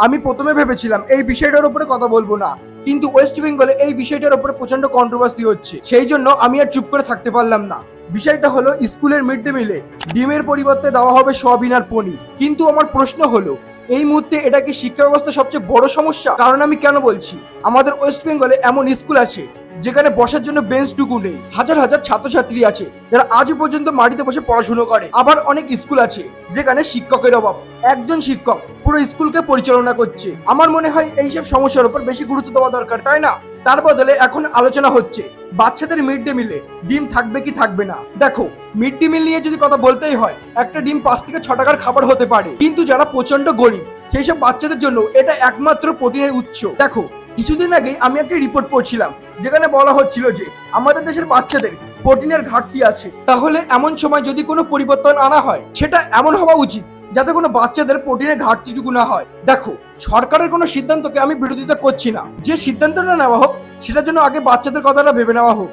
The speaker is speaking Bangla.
আমি প্রথমে ভেবেছিলাম এই বিষয়টার উপরে কথা বলবো না, কিন্তু ওয়েস্ট বেঙ্গলে এই বিষয়টার উপরে প্রচন্ড কন্ট্রোভার্সি হচ্ছে, সেই জন্য আমি আর চুপ করে থাকতে পারলাম না। বিষয়টা হলো স্কুলের মিড ডে মিলে ডিমের পরিবর্তে দেওয়া হবে সয়াবিন আর পনির। কিন্তু আমার প্রশ্ন হলো, এই মুহূর্তে এটা কি শিক্ষা ব্যবস্থার সবচেয়ে বড় সমস্যা? কারণ আমি কেন বলছি, আমাদের ওয়েস্ট বেঙ্গলে এমন স্কুল আছে যেখানে বসার জন্য বেঞ্চটুকু নেই। হাজার হাজার ছাত্রছাত্রী আছে যারা আজও পর্যন্ত মাটিতে বসে পড়াশুনো করে। আবার অনেক স্কুল আছে যেখানে শিক্ষকের অভাব, একজন শিক্ষক পুরো স্কুলকে পরিচালনা করছে। আমার মনে হয় এইসব সমস্যার উপর বেশি গুরুত্ব দেওয়া দরকার, তাই না? তার বদলে এখন আলোচনা হচ্ছে বাচ্চাদের মিড ডে মিলে ডিম থাকবে কি থাকবে না। দেখো, মিড ডে মিল নিয়ে যদি কথা বলতেই হয়, একটা ডিম 5 থেকে 6 টাকার খাবার হতে পারে, কিন্তু যারা প্রচন্ড গরিব সেই সব বাচ্চাদের জন্য এটা একমাত্র প্রোটিনের উৎস। দেখো, কিছুদিন আগে আমি একটা রিপোর্ট পড়ছিলাম যেখানে বলা হচ্ছিল যে আমাদের দেশের বাচ্চাদের প্রোটিনের ঘাটতি আছে। তাহলে এমন সময় যদি কোনো পরিবর্তন আনা হয়, সেটা এমন হওয়া উচিত যাতে কোনো বাচ্চাদের প্রোটিনের ঘাটতিটুকু না হয়। দেখো, সরকারের কোনো সিদ্ধান্তকে আমি বিরোধিতা করছি না, যে সিদ্ধান্তটা নেওয়া হোক সেটার জন্য আগে বাচ্চাদের কথাটা ভেবে নেওয়া হোক।